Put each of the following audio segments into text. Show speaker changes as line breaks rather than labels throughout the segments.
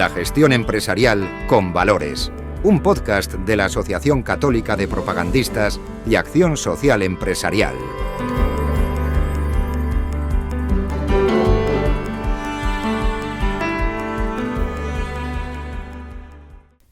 La gestión empresarial con valores. Un podcast de la Asociación Católica de Propagandistas y Acción Social Empresarial.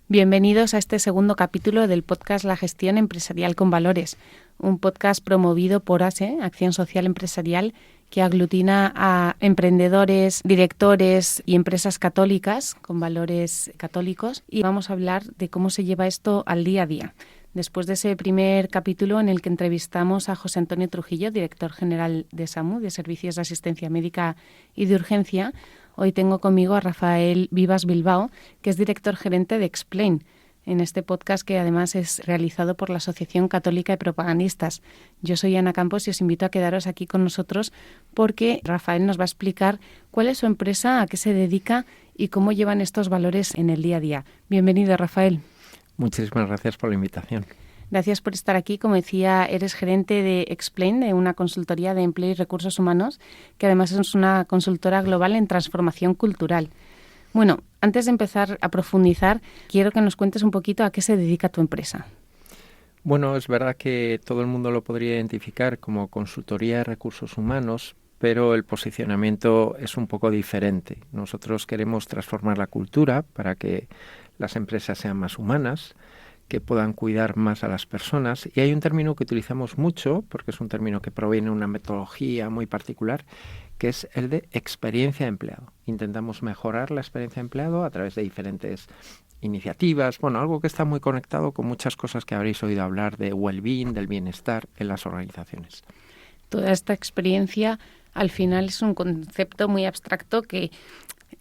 Bienvenidos a este segundo capítulo del podcast La gestión empresarial con valores, un podcast promovido por ASE, Acción Social Empresarial, que aglutina a emprendedores, directores y empresas católicas con valores católicos, y vamos a hablar de cómo se lleva esto al día a día. Después de ese primer capítulo en el que entrevistamos a José Antonio Trujillo, director general de SAMU, de Servicios de Asistencia Médica y de Urgencia, hoy tengo conmigo a Rafael Vivas Bilbao, que es director gerente de Explain, en este podcast que además es realizado por la Asociación Católica de Propagandistas. Yo soy Ana Campos y os invito a quedaros aquí con nosotros porque Rafael nos va a explicar cuál es su empresa, a qué se dedica y cómo llevan estos valores en el día a día. Bienvenido, Rafael.
Muchísimas gracias por la invitación.
Gracias por estar aquí. Como decía, eres gerente de Explain, de una consultoría de empleo y recursos humanos, que además es una consultora global en transformación cultural. Bueno, antes de empezar a profundizar, quiero que nos cuentes un poquito a qué se dedica tu empresa.
Bueno, es verdad que todo el mundo lo podría identificar como consultoría de recursos humanos, pero el posicionamiento es un poco diferente. Nosotros queremos transformar la cultura para que las empresas sean más humanas, que puedan cuidar más a las personas. Y hay un término que utilizamos mucho, porque es un término que proviene de una metodología muy particular, que es el de experiencia de empleado. Intentamos mejorar la experiencia de empleado a través de diferentes iniciativas, algo que está muy conectado con muchas cosas que habréis oído hablar de well-being, del bienestar en las organizaciones.
Toda esta experiencia al final es un concepto muy abstracto que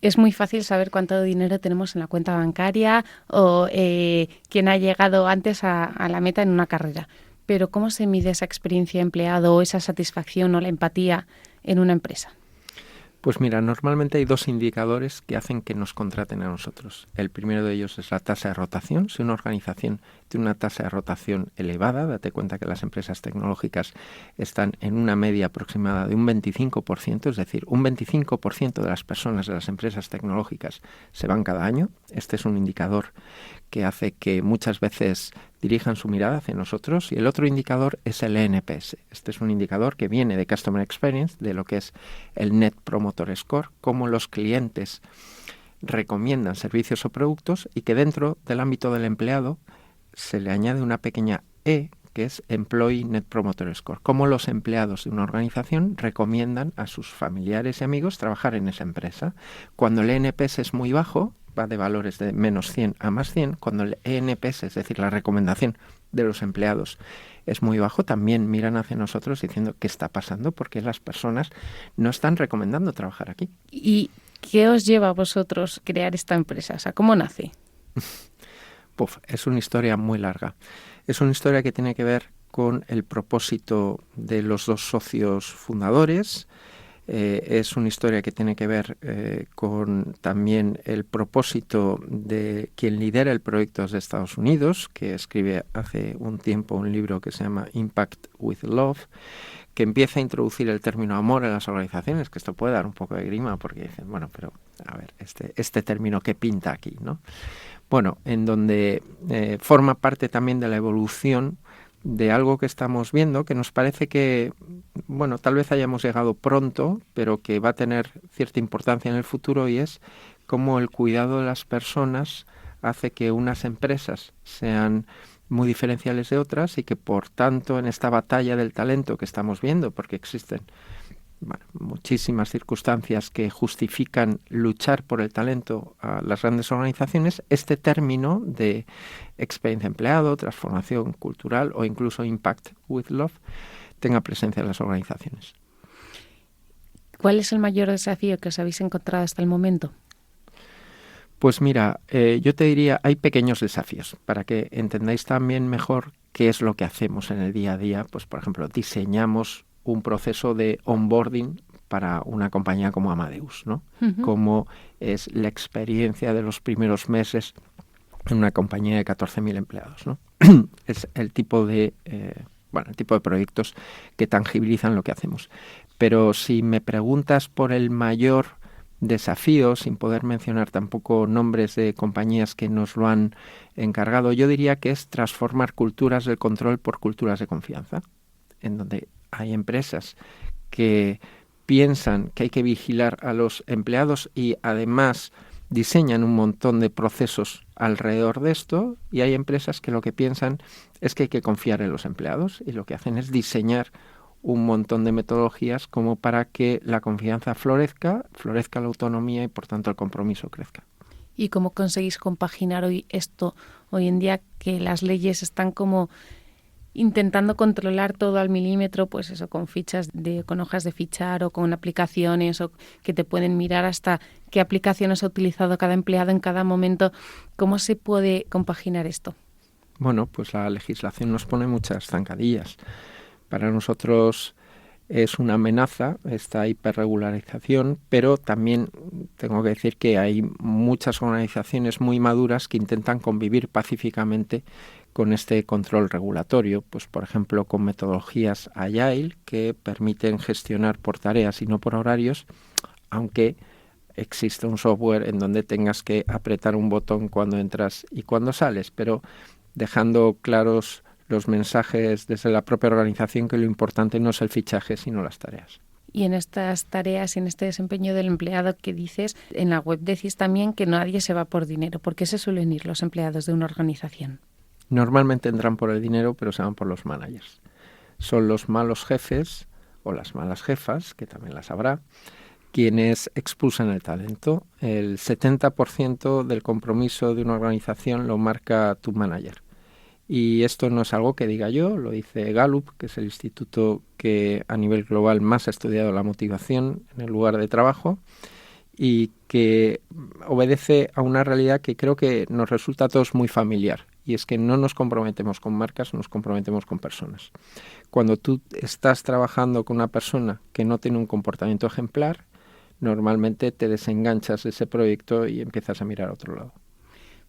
es muy fácil saber cuánto dinero tenemos en la cuenta bancaria o quién ha llegado antes a la meta en una carrera. Pero ¿cómo se mide esa experiencia de empleado o esa satisfacción o la empatía en una empresa?
Pues mira, normalmente hay dos indicadores que hacen que nos contraten a nosotros. El primero de ellos es la tasa de rotación. Si una organización tiene una tasa de rotación elevada, date cuenta que las empresas tecnológicas están en una media aproximada de un 25%, es decir, un 25% de las personas de las empresas tecnológicas se van cada año. Este es un indicador que hace que muchas veces dirijan su mirada hacia nosotros. Y el otro indicador es el NPS. Este es un indicador que viene de Customer Experience, de lo que es el Net Promoter Score, cómo los clientes recomiendan servicios o productos, y que dentro del ámbito del empleado se le añade una pequeña E, que es Employee Net Promoter Score, cómo los empleados de una organización recomiendan a sus familiares y amigos trabajar en esa empresa. Cuando el NPS es muy bajo, va de valores de menos 100 a más 100, cuando el ENPS, es decir, la recomendación de los empleados, es muy bajo, también miran hacia nosotros diciendo qué está pasando, porque las personas no están recomendando trabajar aquí.
¿Y qué os lleva a vosotros crear esta empresa? O sea, ¿cómo nace?
Es una historia muy larga. Es una historia que tiene que ver con el propósito de los dos socios fundadores. Es una historia que tiene que ver con también el propósito de quien lidera el proyecto de Estados Unidos, que escribe hace un tiempo un libro que se llama Impact with Love, que empieza a introducir el término amor en las organizaciones, que esto puede dar un poco de grima porque dicen, pero a ver, este término ¿qué pinta aquí, no? En donde forma parte también de la evolución de algo que estamos viendo, que nos parece que, tal vez hayamos llegado pronto, pero que va a tener cierta importancia en el futuro, y es cómo el cuidado de las personas hace que unas empresas sean muy diferenciales de otras, y que por tanto en esta batalla del talento que estamos viendo, porque existen muchísimas circunstancias que justifican luchar por el talento a las grandes organizaciones, este término de experiencia empleado, transformación cultural o incluso Impact with Love tenga presencia en las organizaciones.
¿Cuál es el mayor desafío que os habéis encontrado hasta el momento?
Pues mira, yo te diría, hay pequeños desafíos para que entendáis también mejor qué es lo que hacemos en el día a día. Pues, por ejemplo, diseñamos un proceso de onboarding para una compañía como Amadeus, ¿no? Uh-huh. Cómo es la experiencia de los primeros meses en una compañía de 14.000 empleados, ¿no? Es el tipo de proyectos que tangibilizan lo que hacemos. Pero si me preguntas por el mayor desafío, sin poder mencionar tampoco nombres de compañías que nos lo han encargado, yo diría que es transformar culturas del control por culturas de confianza, en donde hay empresas que piensan que hay que vigilar a los empleados y además diseñan un montón de procesos alrededor de esto, y hay empresas que lo que piensan es que hay que confiar en los empleados y lo que hacen es diseñar un montón de metodologías como para que la confianza florezca la autonomía y por tanto el compromiso crezca.
¿Y cómo conseguís compaginar hoy en día que las leyes están como intentando controlar todo al milímetro, pues eso, con hojas de fichar o con aplicaciones, o que te pueden mirar hasta qué aplicaciones ha utilizado cada empleado en cada momento? ¿Cómo se puede compaginar esto?
Bueno, pues la legislación nos pone muchas zancadillas. Para nosotros es una amenaza esta hiperregularización, pero también tengo que decir que hay muchas organizaciones muy maduras que intentan convivir pacíficamente con este control regulatorio, pues por ejemplo con metodologías Agile que permiten gestionar por tareas y no por horarios, aunque existe un software en donde tengas que apretar un botón cuando entras y cuando sales, pero dejando claros los mensajes desde la propia organización que lo importante no es el fichaje, sino las tareas.
Y en estas tareas y en este desempeño del empleado que dices, en la web decís también que nadie se va por dinero. ¿Por qué se suelen ir los empleados de una organización?
Normalmente entran por el dinero, pero se van por los managers. Son los malos jefes o las malas jefas, que también las habrá, quienes expulsan el talento. El 70% del compromiso de una organización lo marca tu manager. Y esto no es algo que diga yo, lo dice Gallup, que es el instituto que a nivel global más ha estudiado la motivación en el lugar de trabajo y que obedece a una realidad que creo que nos resulta a todos muy familiar. Y es que no nos comprometemos con marcas, nos comprometemos con personas. Cuando tú estás trabajando con una persona que no tiene un comportamiento ejemplar, normalmente te desenganchas de ese proyecto y empiezas a mirar a otro lado.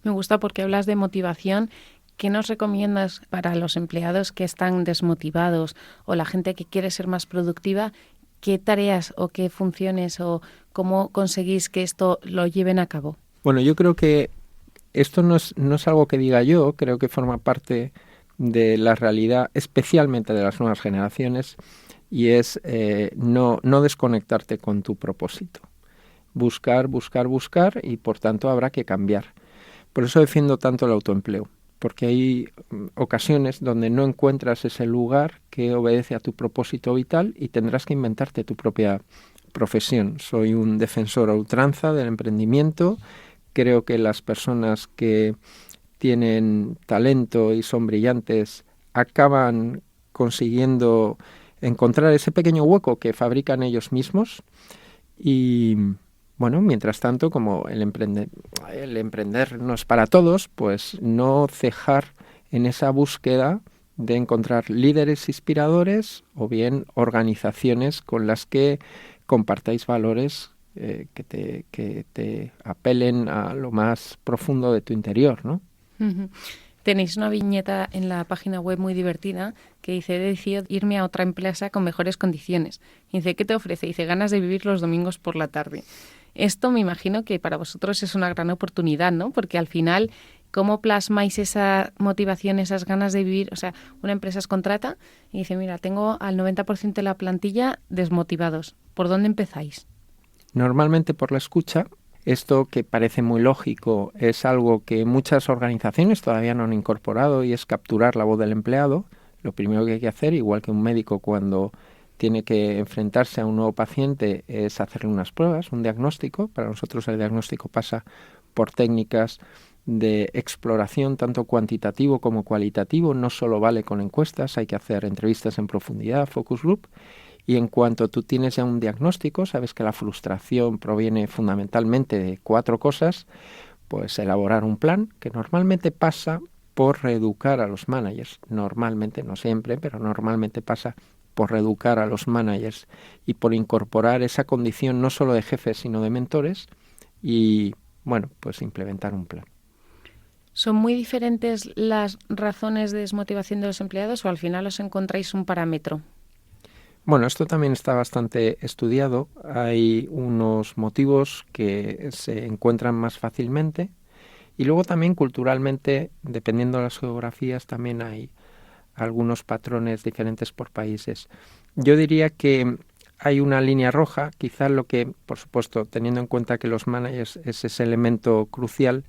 Me gusta porque hablas de motivación. ¿Qué nos recomiendas para los empleados que están desmotivados o la gente que quiere ser más productiva? ¿Qué tareas o qué funciones o cómo conseguís que esto lo lleven a cabo?
Bueno, yo creo que esto no es algo que diga yo, creo que forma parte de la realidad, especialmente de las nuevas generaciones, y es no desconectarte con tu propósito. Buscar y por tanto habrá que cambiar. Por eso defiendo tanto el autoempleo, porque hay ocasiones donde no encuentras ese lugar que obedece a tu propósito vital y tendrás que inventarte tu propia profesión. Soy un defensor a ultranza del emprendimiento. Creo que las personas que tienen talento y son brillantes acaban consiguiendo encontrar ese pequeño hueco que fabrican ellos mismos y bueno, mientras tanto, como el emprender no es para todos, pues no cejar en esa búsqueda de encontrar líderes inspiradores o bien organizaciones con las que compartáis valores que te apelen a lo más profundo de tu interior, ¿no?
Uh-huh. Tenéis una viñeta en la página web muy divertida que dice: he decidido irme a otra empresa con mejores condiciones. Y dice: ¿qué te ofrece? Dice: ganas de vivir los domingos por la tarde. Esto me imagino que para vosotros es una gran oportunidad, ¿no? Porque al final, ¿cómo plasmáis esa motivación, esas ganas de vivir? O sea, una empresa os contrata y dice: mira, tengo al 90% de la plantilla desmotivados. ¿Por dónde empezáis?
Normalmente por la escucha. Esto, que parece muy lógico, es algo que muchas organizaciones todavía no han incorporado, y es capturar la voz del empleado. Lo primero que hay que hacer, igual que un médico cuando tiene que enfrentarse a un nuevo paciente, es hacerle unas pruebas, un diagnóstico. Para nosotros el diagnóstico pasa por técnicas de exploración tanto cuantitativo como cualitativo. No solo vale con encuestas, hay que hacer entrevistas en profundidad, focus group. Y en cuanto tú tienes ya un diagnóstico, sabes que la frustración proviene fundamentalmente de 4 cosas, pues elaborar un plan que normalmente pasa por reeducar a los managers. Normalmente, no siempre, pero normalmente pasa por reeducar a los managers y por incorporar esa condición no solo de jefes, sino de mentores y, bueno, pues implementar un plan.
¿Son muy diferentes las razones de desmotivación de los empleados o al final os encontráis un parámetro?
Bueno, esto también está bastante estudiado. Hay unos motivos que se encuentran más fácilmente y luego también culturalmente, dependiendo de las geografías, también hay algunos patrones diferentes por países. Yo diría que hay una línea roja, quizás lo que, por supuesto, teniendo en cuenta que los managers es ese elemento crucial,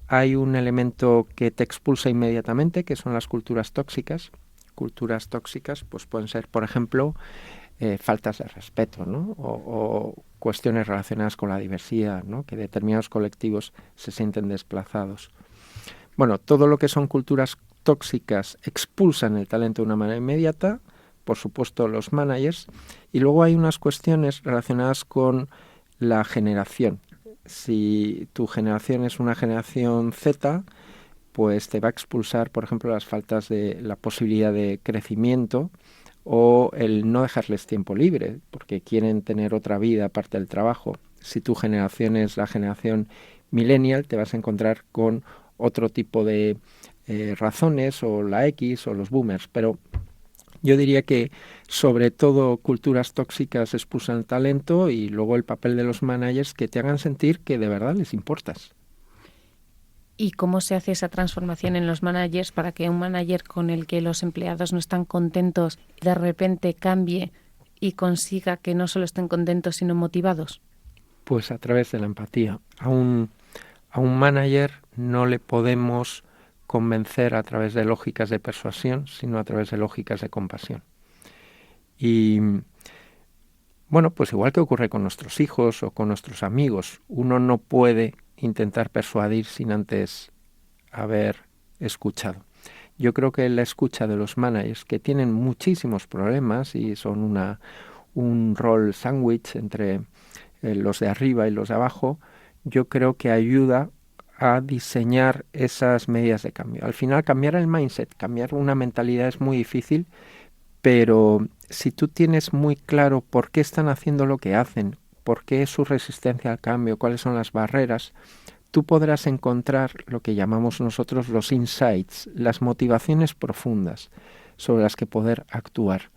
hay un elemento que te expulsa inmediatamente, que son las culturas tóxicas. Culturas tóxicas pues pueden ser, por ejemplo, faltas de respeto, ¿no? o cuestiones relacionadas con la diversidad, ¿no? Que determinados colectivos se sienten desplazados. Bueno, todo lo que son culturas tóxicas expulsan el talento de una manera inmediata, por supuesto los managers, y luego hay unas cuestiones relacionadas con la generación. Si tu generación es una generación Z, pues te va a expulsar, por ejemplo, las faltas de la posibilidad de crecimiento o el no dejarles tiempo libre, porque quieren tener otra vida aparte del trabajo. Si tu generación es la generación millennial, te vas a encontrar con otro tipo de razones, o la X o los boomers, pero yo diría que sobre todo culturas tóxicas expulsan el talento y luego el papel de los managers que te hagan sentir que de verdad les importas.
¿Y cómo se hace esa transformación en los managers para que un manager con el que los empleados no están contentos de repente cambie y consiga que no solo estén contentos sino motivados?
Pues a través de la empatía. A un manager no le podemos convencer a través de lógicas de persuasión, sino a través de lógicas de compasión. Y bueno, pues igual que ocurre con nuestros hijos o con nuestros amigos, uno no puede intentar persuadir sin antes haber escuchado. Yo creo que la escucha de los managers, que tienen muchísimos problemas y son un rol sándwich entre los de arriba y los de abajo, yo creo que ayuda a diseñar esas medidas de cambio. Al final, cambiar el mindset, cambiar una mentalidad es muy difícil, pero si tú tienes muy claro por qué están haciendo lo que hacen, por qué es su resistencia al cambio, cuáles son las barreras, tú podrás encontrar lo que llamamos nosotros los insights, las motivaciones profundas sobre las que poder actuar.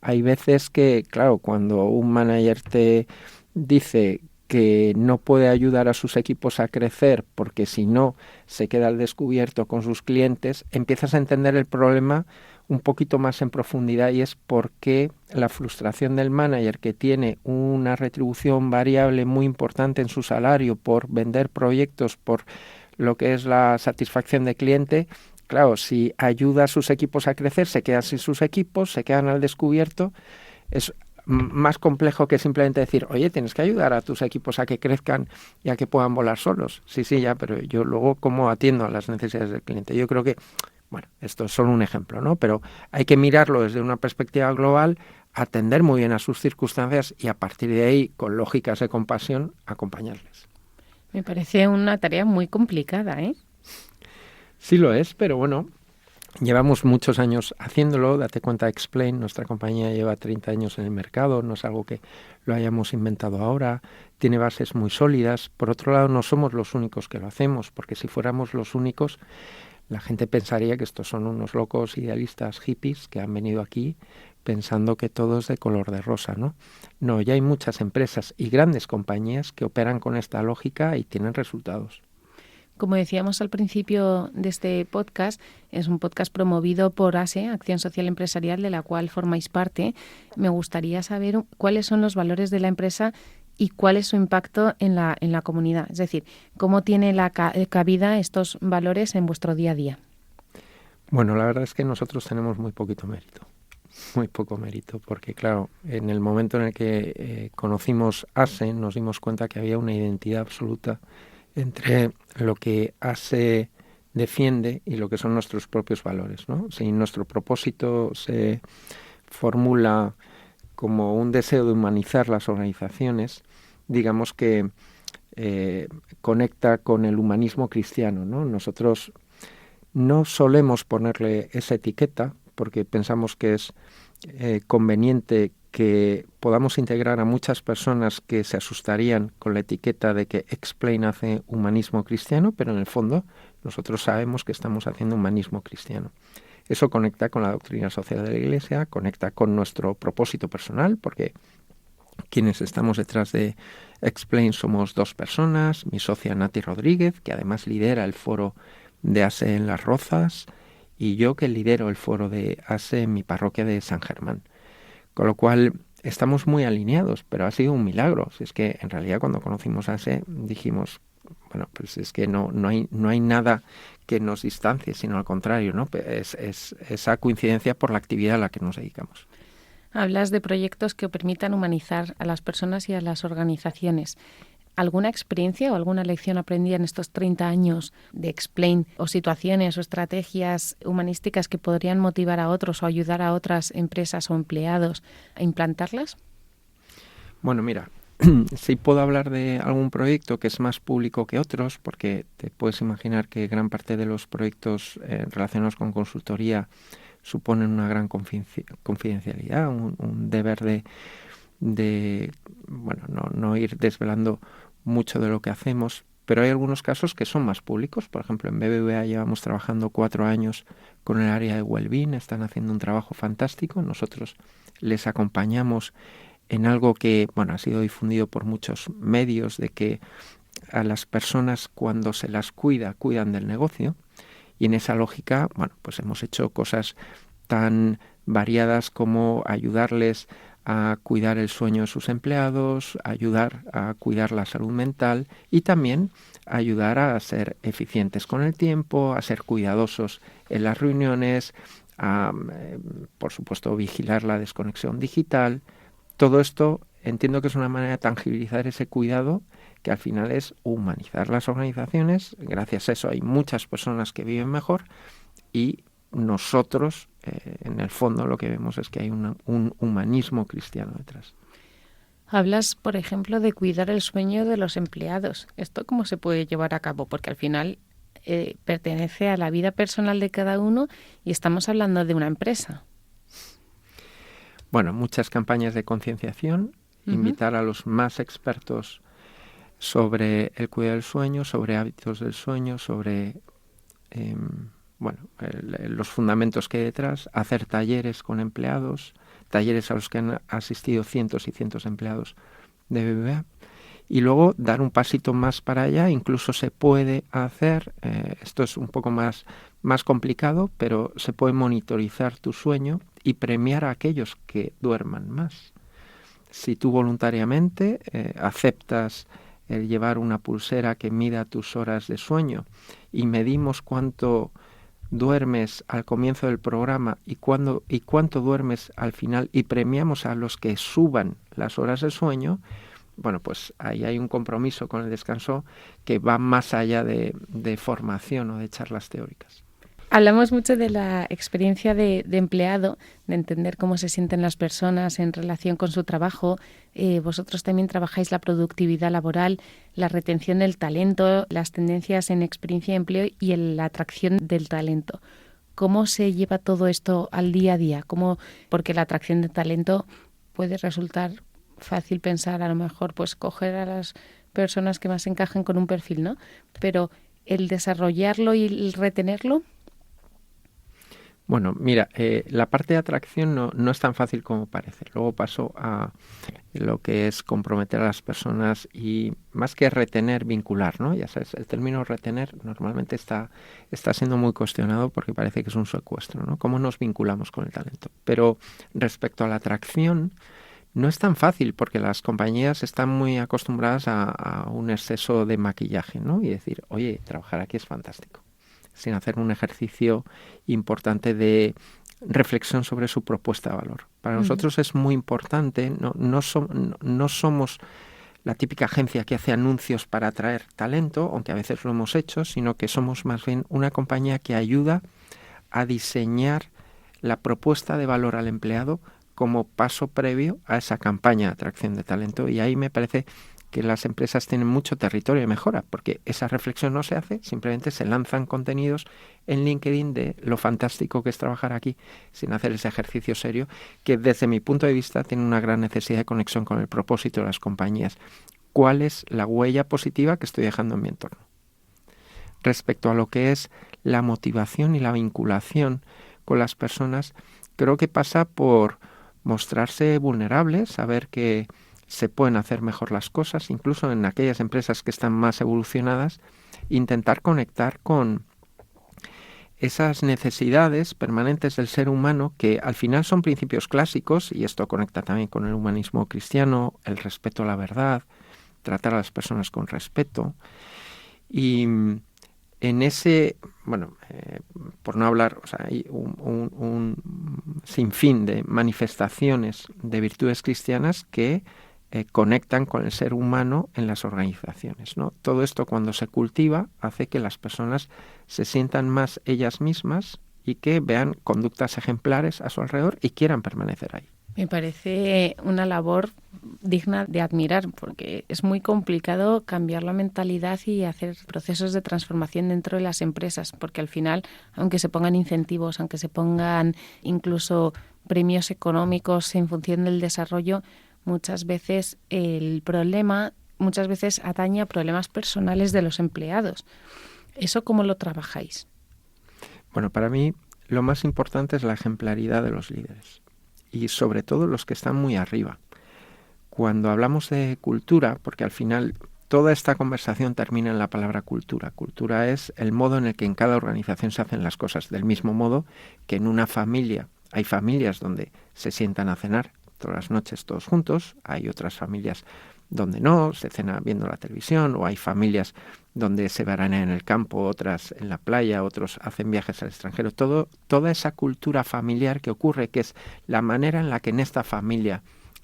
Hay veces que, claro, cuando un manager te dice que no puede ayudar a sus equipos a crecer porque si no se queda al descubierto con sus clientes, empiezas a entender el problema un poquito más en profundidad y es por qué la frustración del manager que tiene una retribución variable muy importante en su salario por vender proyectos, por lo que es la satisfacción del cliente. Claro, si ayuda a sus equipos a crecer, se quedan sin sus equipos, se quedan al descubierto. Es más complejo que simplemente decir, oye, tienes que ayudar a tus equipos a que crezcan y a que puedan volar solos. Sí, ya, pero yo luego cómo atiendo a las necesidades del cliente. Yo creo que, bueno, esto es solo un ejemplo, ¿no? Pero hay que mirarlo desde una perspectiva global, atender muy bien a sus circunstancias y a partir de ahí, con lógicas de compasión, acompañarles.
Me parece una tarea muy complicada, ¿eh?
Sí lo es, pero bueno, llevamos muchos años haciéndolo. Date cuenta, Explain, nuestra compañía lleva 30 años en el mercado, no es algo que lo hayamos inventado ahora, tiene bases muy sólidas. Por otro lado, no somos los únicos que lo hacemos, porque si fuéramos los únicos, la gente pensaría que estos son unos locos idealistas hippies que han venido aquí pensando que todo es de color de rosa, ¿no? No, ya hay muchas empresas y grandes compañías que operan con esta lógica y tienen resultados.
Como decíamos al principio de este podcast, es un podcast promovido por ASE, Acción Social Empresarial, de la cual formáis parte. Me gustaría saber cuáles son los valores de la empresa y cuál es su impacto en la comunidad. Es decir, cómo tiene la cabida estos valores en vuestro día a día.
Bueno, la verdad es que nosotros tenemos muy poco mérito, porque claro, en el momento en el que conocimos ASE nos dimos cuenta que había una identidad absoluta entre lo que ASE defiende y lo que son nuestros propios valores, ¿no? Si nuestro propósito se formula como un deseo de humanizar las organizaciones, digamos que conecta con el humanismo cristiano, ¿no? Nosotros no solemos ponerle esa etiqueta porque pensamos que es conveniente que podamos integrar a muchas personas que se asustarían con la etiqueta de que Explain hace humanismo cristiano, pero en el fondo nosotros sabemos que estamos haciendo humanismo cristiano. Eso conecta con la doctrina social de la Iglesia, conecta con nuestro propósito personal, porque quienes estamos detrás de Explain somos 2 personas, mi socia Nati Rodríguez, que además lidera el foro de ASE en Las Rozas, y yo que lidero el foro de ASE en mi parroquia de San Germán. Con lo cual estamos muy alineados, pero ha sido un milagro. Si es que en realidad cuando conocimos ASE dijimos, bueno, pues es que no hay nada que nos distancie, sino al contrario, ¿no? Es esa coincidencia por la actividad a la que nos dedicamos.
Hablas de proyectos que permitan humanizar a las personas y a las organizaciones. ¿Alguna experiencia o alguna lección aprendida en estos 30 años de Explain, o situaciones o estrategias humanísticas que podrían motivar a otros o ayudar a otras empresas o empleados a implantarlas?
Bueno, mira, sí puedo hablar de algún proyecto que es más público que otros, porque te puedes imaginar que gran parte de los proyectos relacionados con consultoría suponen una gran confidencialidad, un deber de bueno, no ir desvelando mucho de lo que hacemos, pero hay algunos casos que son más públicos. Por ejemplo, en BBVA llevamos trabajando 4 años con el área de Wellbeing, están haciendo un trabajo fantástico. Nosotros les acompañamos en algo que, bueno, ha sido difundido por muchos medios, de que a las personas cuando se las cuidan del negocio, y en esa lógica, bueno, pues hemos hecho cosas tan variadas como ayudarles a cuidar el sueño de sus empleados, ayudar a cuidar la salud mental y también ayudar a ser eficientes con el tiempo, a ser cuidadosos en las reuniones, a, por supuesto, vigilar la desconexión digital. Todo esto entiendo que es una manera de tangibilizar ese cuidado, que al final es humanizar las organizaciones. Gracias a eso hay muchas personas que viven mejor y nosotros, en el fondo, lo que vemos es que hay un humanismo cristiano detrás.
Hablas, por ejemplo, de cuidar el sueño de los empleados. ¿Esto cómo se puede llevar a cabo? Porque al final pertenece a la vida personal de cada uno y estamos hablando de una empresa.
Bueno, muchas campañas de concienciación, invitar a los más expertos sobre el cuidado del sueño, sobre hábitos del sueño, sobre los fundamentos que hay detrás, hacer talleres con empleados, talleres a los que han asistido cientos y cientos de empleados de BBVA, y luego dar un pasito más para allá. Incluso se puede hacer, esto es un poco más complicado, pero se puede monitorizar tu sueño y premiar a aquellos que duerman más. Si tú voluntariamente aceptas el llevar una pulsera que mida tus horas de sueño y medimos cuánto duermes al comienzo del programa y cuánto duermes al final y premiamos a los que suban las horas de sueño, bueno, pues ahí hay un compromiso con el descanso que va más allá de formación o de charlas teóricas.
Hablamos mucho de la experiencia de empleado, de entender cómo se sienten las personas en relación con su trabajo. Vosotros también trabajáis la productividad laboral, la retención del talento, las tendencias en experiencia de empleo y en la atracción del talento. ¿Cómo se lleva todo esto al día a día? Porque la atracción de talento puede resultar fácil pensar, a lo mejor, pues coger a las personas que más encajen con un perfil, ¿no? Pero el desarrollarlo y el retenerlo.
Bueno, mira, la parte de atracción no es tan fácil como parece. Luego paso a lo que es comprometer a las personas y más que retener, vincular, ¿no? Ya sabes, el término retener normalmente está siendo muy cuestionado porque parece que es un secuestro, ¿no? ¿Cómo nos vinculamos con el talento? Pero respecto a la atracción, no es tan fácil porque las compañías están muy acostumbradas a un exceso de maquillaje, ¿no? Y decir, oye, trabajar aquí es fantástico, sin hacer un ejercicio importante de reflexión sobre su propuesta de valor. Para nosotros es muy importante, no somos la típica agencia que hace anuncios para atraer talento, aunque a veces lo hemos hecho, sino que somos más bien una compañía que ayuda a diseñar la propuesta de valor al empleado como paso previo a esa campaña de atracción de talento. Y ahí me parece que las empresas tienen mucho territorio de mejora, porque esa reflexión no se hace, simplemente se lanzan contenidos en LinkedIn de lo fantástico que es trabajar aquí, sin hacer ese ejercicio serio, que desde mi punto de vista tiene una gran necesidad de conexión con el propósito de las compañías. ¿Cuál es la huella positiva que estoy dejando en mi entorno? respecto a lo que es la motivación y la vinculación con las personas, creo que pasa por mostrarse vulnerables, saber que se pueden hacer mejor las cosas, incluso en aquellas empresas que están más evolucionadas, intentar conectar con esas necesidades permanentes del ser humano que al final son principios clásicos, y esto conecta también con el humanismo cristiano, el respeto a la verdad, tratar a las personas con respeto. Y en ese, por no hablar, hay un sinfín de manifestaciones de virtudes cristianas que conectan con el ser humano en las organizaciones, ¿no? Todo esto, cuando se cultiva, hace que las personas se sientan más ellas mismas y que vean conductas ejemplares a su alrededor y quieran permanecer ahí.
Me parece una labor digna de admirar, porque es muy complicado cambiar la mentalidad y hacer procesos de transformación dentro de las empresas, porque al final, aunque se pongan incentivos, aunque se pongan incluso premios económicos en función del desarrollo, muchas veces el problema atañe a problemas personales de los empleados. ¿Eso cómo lo trabajáis?
Bueno, para mí lo más importante es la ejemplaridad de los líderes, y sobre todo los que están muy arriba. Cuando hablamos de cultura, porque al final toda esta conversación termina en la palabra cultura. Cultura es el modo en el que en cada organización se hacen las cosas, del mismo modo que en una familia. Hay familias donde se sientan a cenar todas las noches todos juntos, hay otras familias donde no, se cena viendo la televisión, o hay familias donde se veranea en el campo, otras en la playa, otros hacen viajes al extranjero. Toda esa cultura familiar que ocurre, que es la manera en la que en esta familia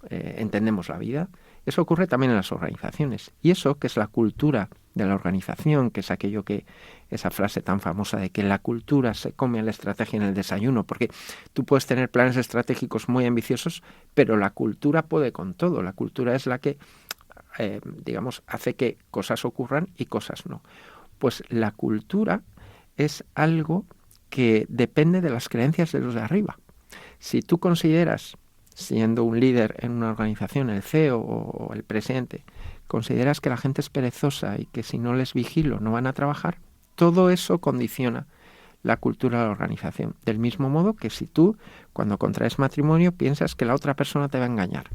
entendemos la vida, eso ocurre también en las organizaciones. Y eso, que es la cultura de la organización, que es aquello que, esa frase tan famosa de que la cultura se come a la estrategia en el desayuno, porque tú puedes tener planes estratégicos muy ambiciosos, pero la cultura puede con todo. La cultura es la que hace que cosas ocurran y cosas no. Pues la cultura es algo que depende de las creencias de los de arriba. Si tú consideras, siendo un líder en una organización, el CEO o el presidente, consideras que la gente es perezosa y que si no les vigilo no van a trabajar, todo eso condiciona la cultura de la organización. Del mismo modo que si tú, cuando contraes matrimonio, piensas que la otra persona te va a engañar.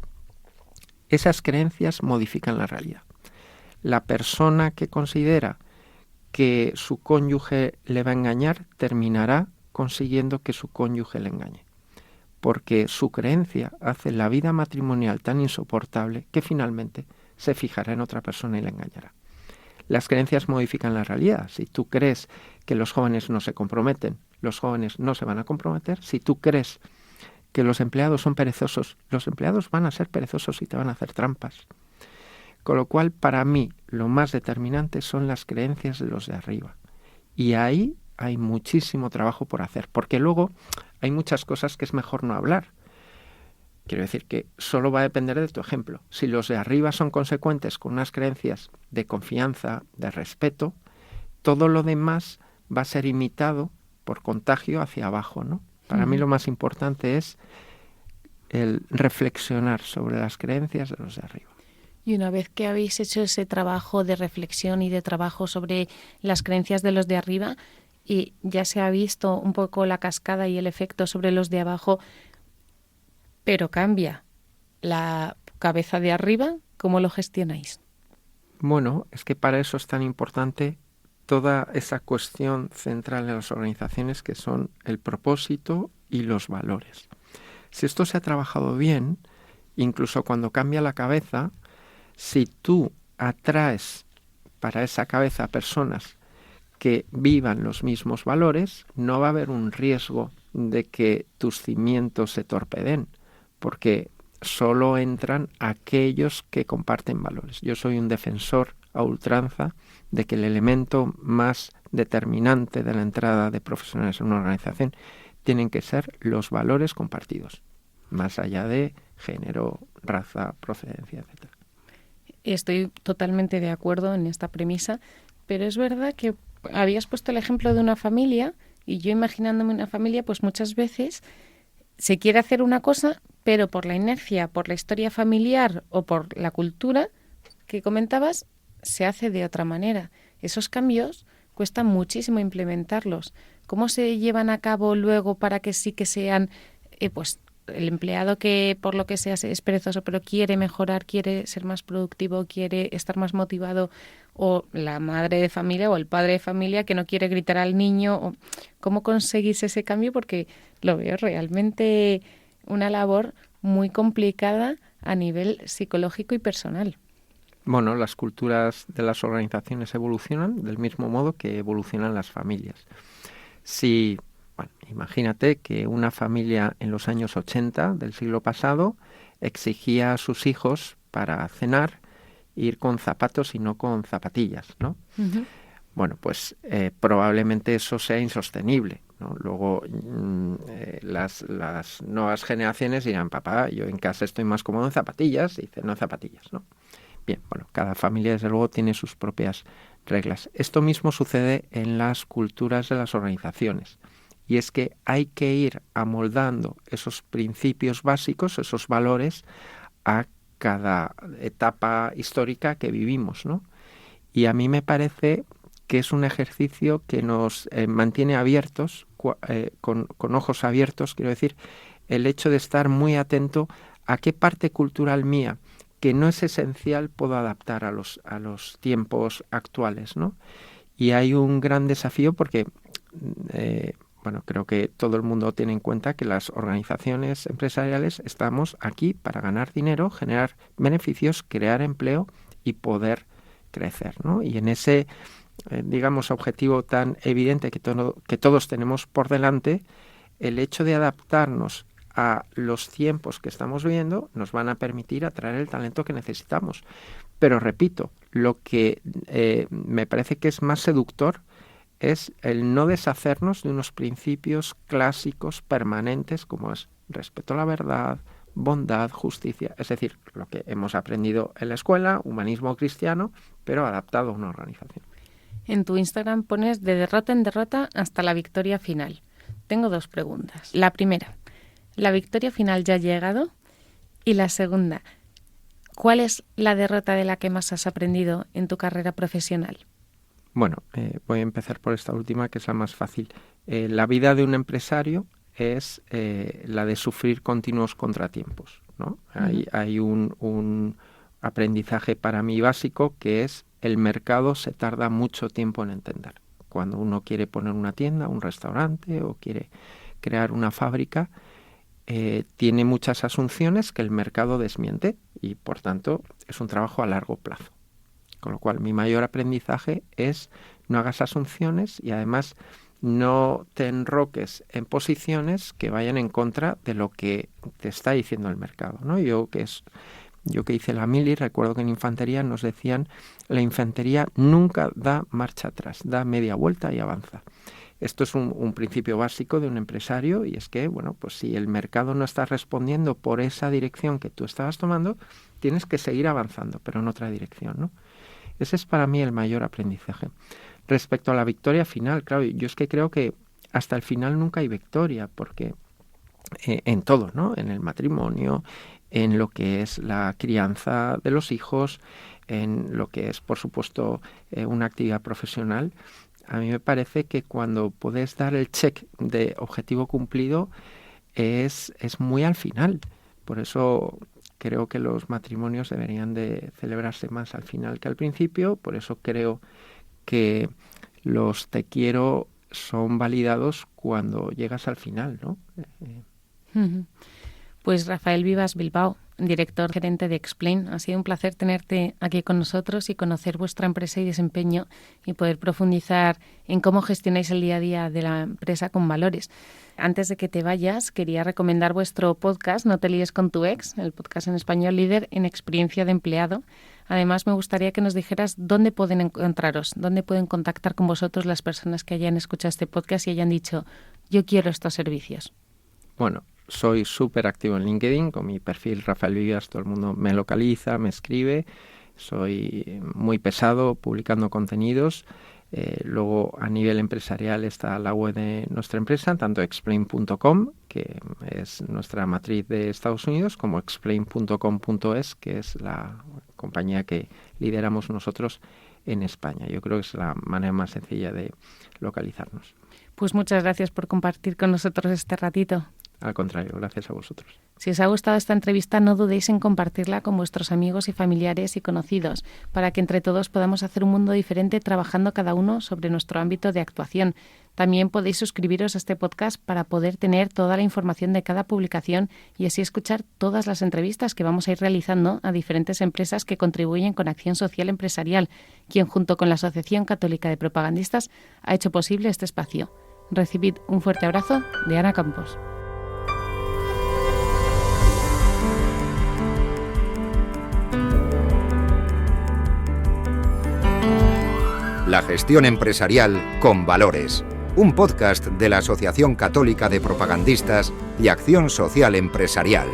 Esas creencias modifican la realidad. La persona que considera que su cónyuge le va a engañar terminará consiguiendo que su cónyuge le engañe, porque su creencia hace la vida matrimonial tan insoportable que finalmente se fijará en otra persona y le engañará. Las creencias modifican la realidad. Si tú crees que los jóvenes no se comprometen, los jóvenes no se van a comprometer. Si tú crees que los empleados son perezosos, los empleados van a ser perezosos y te van a hacer trampas. Con lo cual, para mí, lo más determinante son las creencias de los de arriba. Y ahí hay muchísimo trabajo por hacer, porque luego hay muchas cosas que es mejor no hablar. Quiero decir que solo va a depender de tu ejemplo. Si los de arriba son consecuentes con unas creencias de confianza, de respeto, todo lo demás va a ser imitado por contagio hacia abajo, ¿no? Para mí lo más importante es el reflexionar sobre las creencias de los de arriba.
Y una vez que habéis hecho ese trabajo de reflexión y de trabajo sobre las creencias de los de arriba, y ya se ha visto un poco la cascada y el efecto sobre los de abajo, pero cambia la cabeza de arriba, ¿cómo lo gestionáis?
Bueno, es que para eso es tan importante toda esa cuestión central de las organizaciones, que son el propósito y los valores. Si esto se ha trabajado bien, incluso cuando cambia la cabeza, si tú atraes para esa cabeza personas que vivan los mismos valores, no va a haber un riesgo de que tus cimientos se torpeden, porque solo entran aquellos que comparten valores. Yo soy un defensor a ultranza de que el elemento más determinante de la entrada de profesionales en una organización tienen que ser los valores compartidos, más allá de género, raza, procedencia, etc.
Estoy totalmente de acuerdo en esta premisa, pero es verdad que habías puesto el ejemplo de una familia, y yo imaginándome una familia, pues muchas veces se quiere hacer una cosa, pero por la inercia, por la historia familiar o por la cultura que comentabas, se hace de otra manera. Esos cambios cuesta muchísimo implementarlos. ¿Cómo se llevan a cabo luego para que sí que sean, pues, el empleado que por lo que sea es perezoso, pero quiere mejorar, quiere ser más productivo, quiere estar más motivado, o la madre de familia o el padre de familia que no quiere gritar al niño? O ¿cómo conseguís ese cambio? Porque lo veo realmente una labor muy complicada a nivel psicológico y personal.
Bueno, las culturas de las organizaciones evolucionan del mismo modo que evolucionan las familias. Bueno, imagínate que una familia en los años 80 del siglo pasado exigía a sus hijos para cenar ir con zapatos y no con zapatillas, ¿no?
Uh-huh.
Bueno, pues probablemente eso sea insostenible, ¿no? Luego las nuevas generaciones dirán, papá, yo en casa estoy más cómodo en zapatillas, y no en zapatillas, ¿no? Bien, bueno, cada familia desde luego tiene sus propias reglas. Esto mismo sucede en las culturas de las organizaciones. Y es que hay que ir amoldando esos principios básicos, esos valores, a cada etapa histórica que vivimos, ¿no? Y a mí me parece que es un ejercicio que nos mantiene abiertos, con ojos abiertos, quiero decir, el hecho de estar muy atento a qué parte cultural mía, que no es esencial, puedo adaptar a los tiempos actuales, ¿no? Y hay un gran desafío porque creo que todo el mundo tiene en cuenta que las organizaciones empresariales estamos aquí para ganar dinero, generar beneficios, crear empleo y poder crecer, ¿no? Y en ese, objetivo tan evidente que todos tenemos por delante, el hecho de adaptarnos a los tiempos que estamos viviendo nos van a permitir atraer el talento que necesitamos. Pero repito, lo que me parece que es más seductor es el no deshacernos de unos principios clásicos permanentes como es respeto a la verdad, bondad, justicia, es decir, lo que hemos aprendido en la escuela, humanismo cristiano, pero adaptado a una organización.
En tu Instagram pones de derrota en derrota hasta la victoria final. Tengo 2 preguntas. La primera, ¿la victoria final ya ha llegado? Y la segunda, ¿cuál es la derrota de la que más has aprendido en tu carrera profesional?
Bueno, voy a empezar por esta última, que es la más fácil. La vida de un empresario es la de sufrir continuos contratiempos, ¿no? Uh-huh. Hay un aprendizaje para mí básico, que es el mercado se tarda mucho tiempo en entender. Cuando uno quiere poner una tienda, un restaurante o quiere crear una fábrica, tiene muchas asunciones que el mercado desmiente y, por tanto, es un trabajo a largo plazo. Con lo cual, mi mayor aprendizaje es no hagas asunciones y además no te enroques en posiciones que vayan en contra de lo que te está diciendo el mercado, ¿no? Yo que hice la mili, recuerdo que en infantería nos decían, la infantería nunca da marcha atrás, da media vuelta y avanza. Esto es un principio básico de un empresario, y es que, pues si el mercado no está respondiendo por esa dirección que tú estabas tomando, tienes que seguir avanzando, pero en otra dirección, ¿no? Ese es para mí el mayor aprendizaje. Respecto a la victoria final, claro, yo es que creo que hasta el final nunca hay victoria, porque en todo, ¿no? En el matrimonio, en lo que es la crianza de los hijos, en lo que es, por supuesto, una actividad profesional, a mí me parece que cuando puedes dar el check de objetivo cumplido es muy al final. Por eso creo que los matrimonios deberían de celebrarse más al final que al principio. Por eso creo que los te quiero son validados cuando llegas al final, ¿no?
Pues Rafael Vivas Bilbao, director gerente de Explain, ha sido un placer tenerte aquí con nosotros y conocer vuestra empresa y desempeño y poder profundizar en cómo gestionáis el día a día de la empresa con valores. Antes de que te vayas, quería recomendar vuestro podcast, No te líes con tu ex, el podcast en español líder en experiencia de empleado. Además, me gustaría que nos dijeras dónde pueden encontraros, dónde pueden contactar con vosotros las personas que hayan escuchado este podcast y hayan dicho, yo quiero estos servicios.
Bueno, soy súper activo en LinkedIn, con mi perfil Rafael Vivas, todo el mundo me localiza, me escribe. Soy muy pesado publicando contenidos. Luego, a nivel empresarial, está la web de nuestra empresa, tanto explain.com, que es nuestra matriz de Estados Unidos, como explain.com.es, que es la compañía que lideramos nosotros en España. Yo creo que es la manera más sencilla de localizarnos.
Pues muchas gracias por compartir con nosotros este ratito.
Al contrario, gracias a vosotros.
Si os ha gustado esta entrevista, no dudéis en compartirla con vuestros amigos y familiares y conocidos, para que entre todos podamos hacer un mundo diferente trabajando cada uno sobre nuestro ámbito de actuación. También podéis suscribiros a este podcast para poder tener toda la información de cada publicación y así escuchar todas las entrevistas que vamos a ir realizando a diferentes empresas que contribuyen con Acción Social Empresarial, quien junto con la Asociación Católica de Propagandistas ha hecho posible este espacio. Recibid un fuerte abrazo de Ana Campos.
La gestión empresarial con valores. Un podcast de la Asociación Católica de Propagandistas y Acción Social Empresarial.